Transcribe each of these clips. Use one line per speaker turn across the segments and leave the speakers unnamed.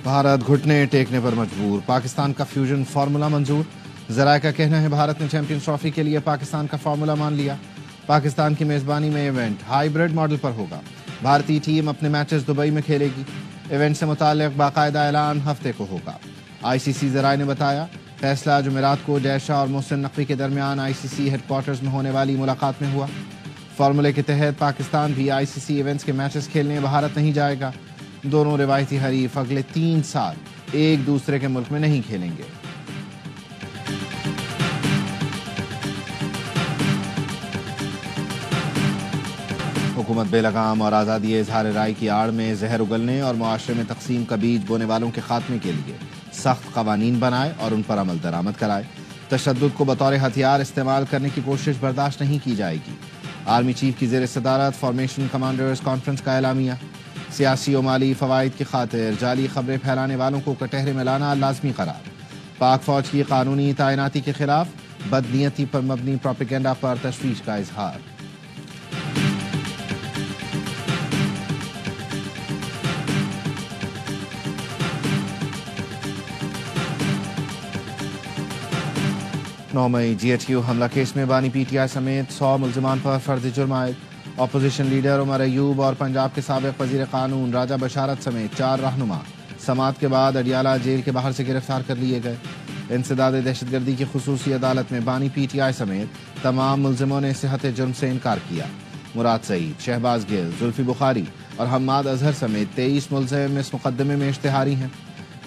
بھارت گھٹنے ٹیکنے پر مجبور، پاکستان کا فیوژن فارمولا منظور۔ ذرائع کا کہنا ہے بھارت نے چیمپئنز ٹرافی کے لیے پاکستان کا فارمولا مان لیا۔ پاکستان کی میزبانی میں ایونٹ ہائیبرڈ ماڈل پر ہوگا۔ بھارتی ٹیم اپنے میچز دبئی میں کھیلے گی۔ ایونٹ سے متعلق باقاعدہ اعلان ہفتے کو ہوگا۔ آئی سی سی ذرائع نے بتایا فیصلہ جمعرات کو جے شاہ اور محسن نقوی کے درمیان آئی سی سی ہیڈ کوارٹرز میں ہونے والی ملاقات میں ہوا۔ فارمولے کے تحت پاکستان بھی آئی سی سی ایونٹس کے میچز کھیلنے بھارت نہیں جائے گا۔ دونوں روایتی حریف اگلے 3 سال ایک دوسرے کے ملک میں نہیں کھیلیں گے۔ حکومت بے لگام اور آزادی اظہار رائے کی آڑ میں زہر اگلنے اور معاشرے میں تقسیم کا بیج بونے والوں کے خاتمے کے لیے سخت قوانین بنائے اور ان پر عمل درآمد کرائے۔ تشدد کو بطور ہتھیار استعمال کرنے کی کوشش برداشت نہیں کی جائے گی۔ آرمی چیف کی زیر صدارت فارمیشن کمانڈرز کانفرنس کا اعلامیہ۔ سیاسی و مالی فوائد کی خاطر جعلی خبریں پھیلانے والوں کو کٹہرے میں لانا لازمی قرار۔ پاک فوج کی قانونی تعیناتی کے خلاف بدنیتی پر مبنی پروپیگنڈا پر تشویش کا اظہار۔ مئی جی ایچ کیو حملہ کیس میں بانی پی ٹی آئی سمیت 100 ملزمان پر فرد جرم عائد۔ اپوزیشن لیڈر عمر ایوب اور پنجاب کے سابق وزیر قانون راجہ بشارت سمیت 4 رہنما سماعت کے بعد اڈیالہ جیل کے باہر سے گرفتار کر لیے گئے۔ انسداد دہشت گردی کی خصوصی عدالت میں بانی پی ٹی آئی سمیت تمام ملزموں نے صحت جرم سے انکار کیا۔ مراد سعید، شہباز گل، زلفی بخاری اور حماد اظہر سمیت 23 ملزم اس مقدمے میں اشتہاری ہیں۔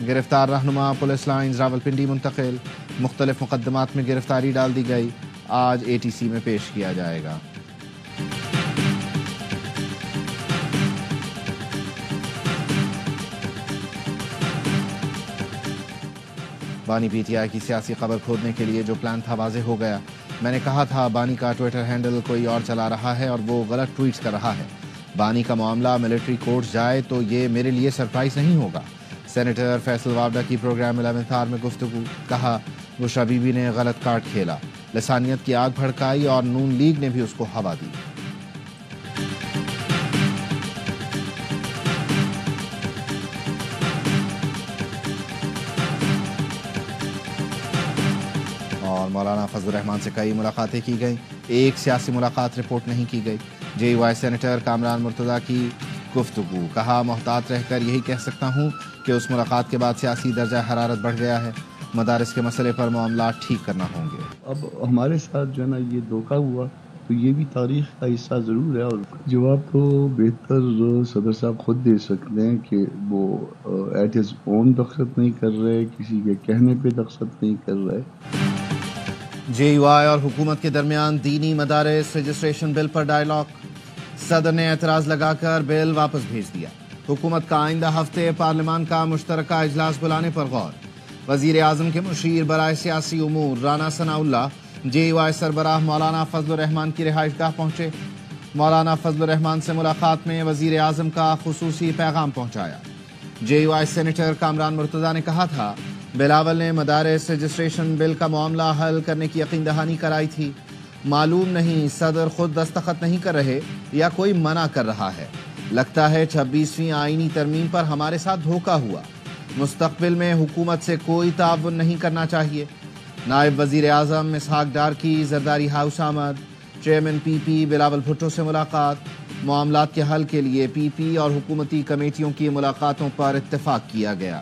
گرفتار رہنما پولیس لائنز راولپنڈی منتقل۔ مختلف مقدمات میں گرفتاری ڈال دی گئی۔ آج اے ٹی سی میں پیش کیا جائے گا۔ بانی پی ٹی آئی کی سیاسی خبر کھودنے کے لیے جو پلان تھا واضح ہو گیا۔ میں نے کہا تھا بانی کا ٹویٹر ہینڈل کوئی اور چلا رہا ہے اور وہ غلط ٹویٹس کر رہا ہے۔ بانی کا معاملہ ملٹری کورٹ جائے تو یہ میرے لیے سرپرائز نہیں ہوگا۔ سینیٹر فیصل وابڈا کی پروگرام 11th آور میں گفتگو۔ کہا بشرا بی بی نے غلط کارڈ کھیلا، لسانیت کی آگ بھڑکائی اور نون لیگ نے بھی اس کو ہوا دی۔ اور مولانا فضل الرحمان سے کئی ملاقاتیں کی گئیں، ایک سیاسی ملاقات رپورٹ نہیں کی گئی۔ J U I senator Kamran Murtaza کی گفتگو۔ کہا محتاط رہ کر یہی کہہ سکتا ہوں کہ اس ملاقات کے بعد سیاسی درجہ حرارت بڑھ گیا ہے۔ مدارس کے مسئلے پر معاملات ٹھیک کرنا ہوں گے۔
اب ہمارے ساتھ جو ہے نا یہ دھوکہ ہوا تو یہ بھی تاریخ کا حصہ ضرور ہے، اور جواب تو بہتر صدر صاحب خود دے سکتے ہیں کہ وہ ایٹ ہز اون دخل نہیں کر رہے، کسی کے کہنے پہ دخل نہیں کر رہے۔
جے یو آئی اور حکومت کے درمیان دینی مدارس رجسٹریشن بل پر ڈائیلاگ۔ صدر نے اعتراض لگا کر بل واپس بھیج دیا۔ حکومت کا آئندہ ہفتے پارلیمان کا مشترکہ اجلاس بلانے پر غور۔ وزیر اعظم کے مشیر برائے سیاسی امور رانا ثناء اللہ جے یو آئی سربراہ مولانا فضل الرحمان کی رہائش گاہ پہنچے۔ مولانا فضل الرحمان سے ملاقات میں وزیر اعظم کا خصوصی پیغام پہنچایا۔ J U I senator Kamran Murtaza نے کہا تھا بلاول نے مدارس رجسٹریشن بل کا معاملہ حل کرنے کی یقین دہانی کرائی تھی۔ معلوم نہیں صدر خود دستخط نہیں کر رہے یا کوئی منع کر رہا ہے۔ لگتا ہے 26ویں آئینی ترمیم پر ہمارے ساتھ دھوکہ ہوا۔ مستقبل میں حکومت سے کوئی تعاون نہیں کرنا چاہیے۔ نائب وزیر اعظم اسحاق ڈار کی زرداری ہاؤس آمد۔ چیئرمین پی پی بلاول بھٹو سے ملاقات۔ معاملات کے حل کے لیے پی پی اور حکومتی کمیٹیوں کی ملاقاتوں پر اتفاق کیا گیا۔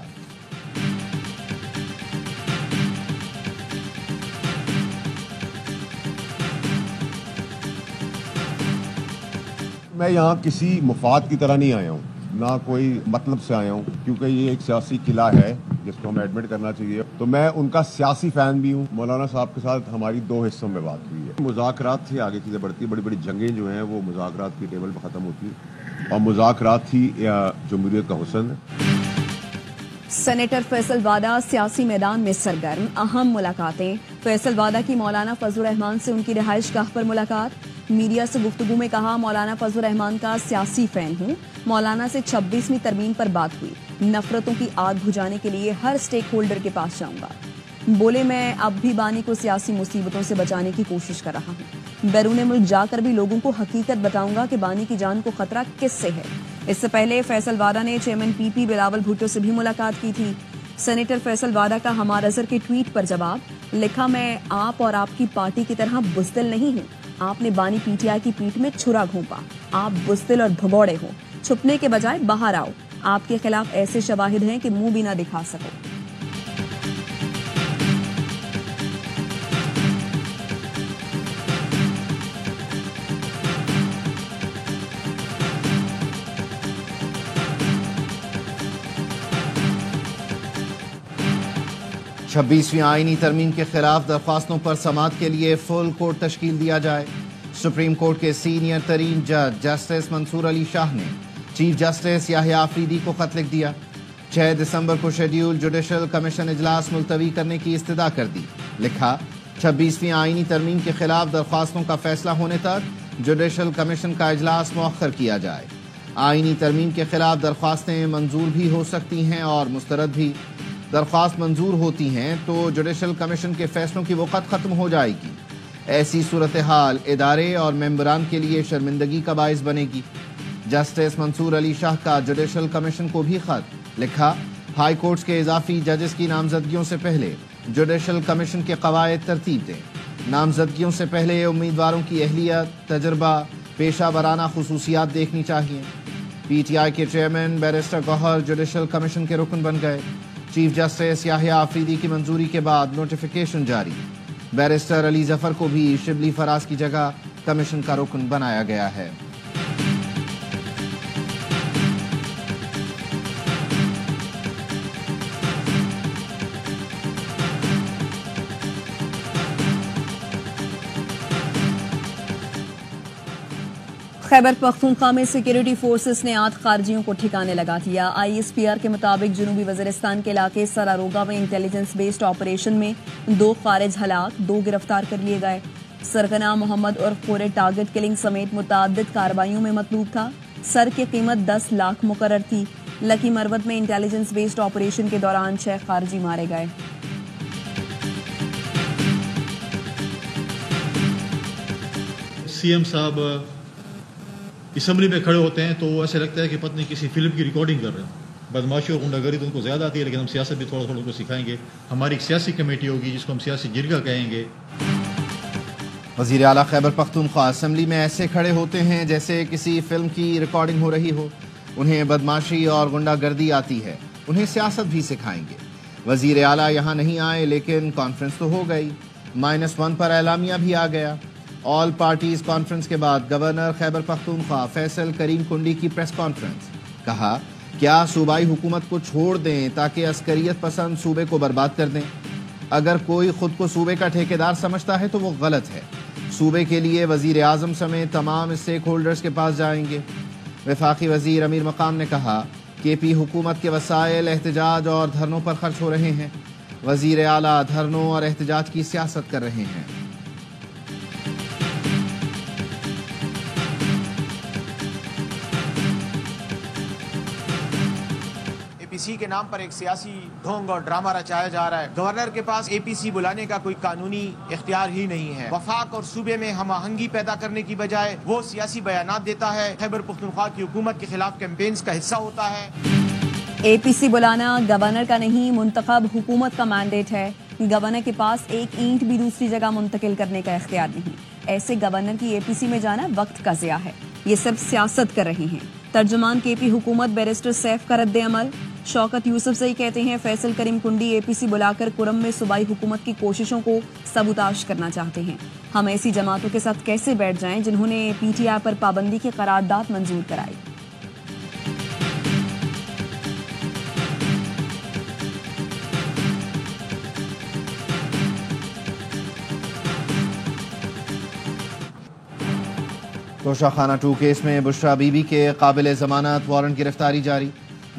میں یہاں کسی مفاد کی طرح نہیں آیا ہوں، نہ کوئی مطلب سے آیا ہوں، کیونکہ یہ ایک سیاسی قلعہ ہے جس کو ہمیں ایڈمٹ کرنا چاہیے۔ تو میں ان کا سیاسی فین بھی ہوں۔ مولانا صاحب کے ساتھ ہماری 2 حصوں میں بات ہوئی ہے۔ مذاکرات سے آگے چیزیں بڑھتی ہیں، بڑی بڑی جنگیں جو ہیں وہ مذاکرات کی ٹیبل پہ ختم ہوتی ہیں، اور مذاکرات ہی جمہوریت کا حسن ہے۔
سینیٹر فیصل وادہ سیاسی میدان میں سرگرم، اہم ملاقاتیں۔ فیصل وادہ کی مولانا فضل الرحمان سے ان کی رہائش گاہ پر ملاقات۔ میڈیا سے گفتگو میں کہا مولانا فضل الرحمان کا سیاسی فین ہوں۔ مولانا سے 26ویں ترمیم پر بات ہوئی۔ نفرتوں کی آگ بجھانے کے لیے ہر سٹیک ہولڈر کے پاس جاؤں گا۔ بولے میں اب بھی بانی کو سیاسی مصیبتوں سے بچانے کی کوشش کر رہا ہوں۔ بیرون ملک جا کر بھی لوگوں کو حقیقت بتاؤں گا کہ بانی کی جان کو خطرہ کس سے ہے۔ اس سے پہلے فیصل وادہ نے چیئرمین پی پی بلاول بھٹو سے بھی ملاقات کی تھی۔ سینیٹر فیصل وادہ کا ہمار اظہر کے ٹویٹ پر جواب لکھا، میں آپ اور آپ کی پارٹی کی طرح بزدل نہیں ہوں۔ آپ نے بانی پی ٹی آئی کی پیٹھ میں چھرا گھونپا۔ آپ بزدل اور بھگوڑے ہو، چھپنے کے بجائے باہر آؤ۔ آپ کے خلاف ایسے شواہد ہیں کہ منہ بھی نہ دکھا سکو۔
چھبیسویں آئینی ترمیم کے خلاف درخواستوں پر سماعت کے لیے فل کورٹ تشکیل دیا جائے۔ سپریم کورٹ کے سینئر ترین جج جسٹس منصور علی شاہ نے چیف جسٹس یحییٰ آفریدی کو خط لکھ دیا۔ 6 دسمبر کو شیڈیول جوڈیشل کمیشن اجلاس ملتوی کرنے کی استدعا کر دی۔ لکھا، 26ویں آئینی ترمیم کے خلاف درخواستوں کا فیصلہ ہونے تک جوڈیشل کمیشن کا اجلاس مؤخر کیا جائے۔ آئینی ترمیم کے خلاف درخواستیں منظور بھی ہو سکتی ہیں اور مسترد بھی۔ درخواست منظور ہوتی ہیں تو جوڈیشل کمیشن کے فیصلوں کی وقت ختم ہو جائے گی۔ ایسی صورتحال ادارے اور ممبران کے لیے شرمندگی کا باعث بنے گی۔ جسٹس منصور علی شاہ کا جوڈیشل کمیشن کو بھی خط لکھا، ہائی کورٹس کے اضافی ججز کی نامزدگیوں سے پہلے جوڈیشل کمیشن کے قواعد ترتیب دیں۔ نامزدگیوں سے پہلے امیدواروں کی اہلیت، تجربہ، پیشہ ورانہ خصوصیات دیکھنی چاہیے۔ پی ٹی آئی کے چیئرمین بیرسٹر گوہر جوڈیشل کمیشن کے رکن بن گئے۔ چیف جسٹس یحییٰ آفریدی کی منظوری کے بعد نوٹیفیکیشن جاری۔ بیرسٹر علی ظفر کو بھی شبلی فراز کی جگہ کمیشن کا رکن بنایا گیا ہے۔
خیبر پختونخوا میں سیکیورٹی فورسز نے 8 خارجیوں کو ٹھکانے لگا دیا۔ آئی ایس پی آر کے مطابق جنوبی وزیرستان کے علاقے سراروگا میں انٹیلیجنس بیسڈ آپریشن میں 2 خارج ہلاک، 2 گرفتار کر لیے گئے۔ سرغنہ محمد عرف پورے ٹارگٹ کلنگ سمیت متعدد کارروائیوں میں مطلوب تھا۔ سر کی قیمت 10 لاکھ مقرر تھی۔ لکی مروت میں انٹیلیجنس بیسڈ آپریشن کے دوران 6 خارجی مارے گئے۔
سی ایم صاحب اسمبلی میں کھڑے ہوتے ہیں تو ایسے لگتا ہے کہ پتہ نہیں کسی فلم کی ریکارڈنگ کر رہے ہیں۔ بدماشی اور غنڈہ گری تو ان کو زیادہ آتی ہے، لیکن ہم سیاست بھی تھوڑا تھوڑا ان کو سکھائیں گے۔ ہماری ایک سیاسی کمیٹی ہوگی جس کو ہم سیاسی جرگہ کہیں گے۔
وزیر اعلیٰ خیبر پختونخوا اسمبلی میں ایسے کھڑے ہوتے ہیں جیسے کسی فلم کی ریکارڈنگ ہو رہی ہو۔ انہیں بدماشی اور غنڈہ گردی آتی ہے، انہیں سیاست بھی سکھائیں گے۔ وزیر اعلیٰ یہاں نہیں آئے لیکن کانفرنس تو ہو گئی۔ -1 پر اعلامیہ بھی آ گیا۔ آل پارٹیز کانفرنس کے بعد گورنر خیبر پختونخوا فیصل کریم کنڈی کی پریس کانفرنس۔ کہا، کیا صوبائی حکومت کو چھوڑ دیں تاکہ عسکریت پسند صوبے کو برباد کر دیں؟ اگر کوئی خود کو صوبے کا ٹھیکیدار سمجھتا ہے تو وہ غلط ہے۔ صوبے کے لیے وزیر اعظم سمیت تمام اسٹیک ہولڈرز کے پاس جائیں گے۔ وفاقی وزیر امیر مقام نے کہا کہ پی حکومت کے وسائل احتجاج اور دھرنوں پر خرچ ہو رہے ہیں۔ وزیر اعلیٰ دھرنوں اور احتجاج کی سیاست کر رہے ہیں۔
اے پی سی کے نام پر ایک سیاسی ڈھونگ اور ڈرامہ رچایا جا رہا ہے۔ گورنر کے پاس اے پی سی بلانے کا کوئی قانونی اختیار ہی نہیں ہے۔ وفاق اور صوبے میں ہم آہنگی پیدا کرنے کی بجائے وہ سیاسی بیانات دیتا ہے، خیبر پختونخوا کی حکومت کے خلاف کیمپینز کا حصہ ہوتا ہے۔
اے پی سی بلانا گورنر کا نہیں، منتخب حکومت کا مینڈیٹ ہے۔ گورنر کے پاس ایک اینٹ بھی دوسری جگہ منتقل کرنے کا اختیار نہیں۔ ایسے گورنر کی اے پی سی میں جانا وقت کا ضیاع ہے۔ یہ سب سیاست کر رہے ہیں۔ ترجمان کے پی حکومت بیرسٹر سیف کا رد عمل۔ شوکت یوسف زئی کہتے ہیں فیصل کریم کنڈی اے پی سی بلا کر کرم میں صوبائی حکومت کی کوششوں کو سبوتاش کرنا چاہتے ہیں۔ ہم ایسی جماعتوں کے ساتھ کیسے بیٹھ جائیں جنہوں نے پی ٹی آئی پر پابندی کی قرارداد منظور کرائی؟
توشہ خانہ 2 کیس میں بشرا بی بی کے قابل ضمانت وارنٹ گرفتاری جاری۔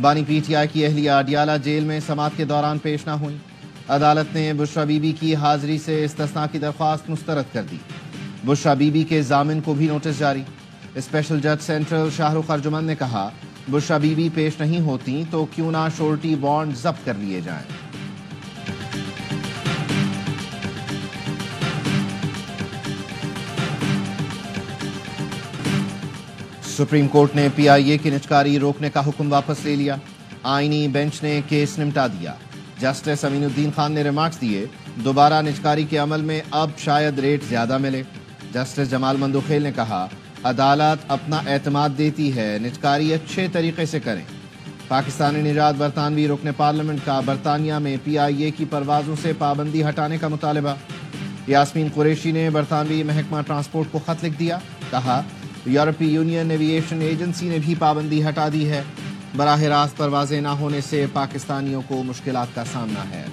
بانی پی ٹی آئی کی اہلیہ اڈیالہ جیل میں سماعت کے دوران پیش نہ ہوئی۔ عدالت نے بشرا بی بی کی حاضری سے استثناء کی درخواست مسترد کر دی۔ بشرا بی بی کے ضامن کو بھی نوٹس جاری۔ اسپیشل جج سینٹرل شاہ رخ ارجمن نے کہا، بشرا بی بی پیش نہیں ہوتی تو کیوں نہ شورٹی بانڈ ضبط کر لیے جائیں۔ سپریم کورٹ نے PIA کی نجکاری روکنے کا حکم واپس لے لیا، آئینی بینچ نے کیس نمٹا دیا۔ جسٹس امین الدین خان نے ریمارکس دیے، دوبارہ نجکاری کے عمل میں اب شاید ریٹ زیادہ ملے۔ جسٹس جمال مندوخیل نے کہا، عدالت اپنا اعتماد دیتی ہے، نجکاری اچھے طریقے سے کریں۔ پاکستانی نژاد برطانوی رکن پارلیمنٹ کا برطانیہ میں PIA کی پروازوں سے پابندی ہٹانے کا مطالبہ۔ یاسمین قریشی نے برطانوی محکمہ ٹرانسپورٹ کو خط لکھ دیا، کہا یورپی یونین ایوییشن ایجنسی نے بھی پابندی ہٹا دی ہے، براہ راست پروازیں نہ ہونے سے پاکستانیوں کو مشکلات کا سامنا ہے۔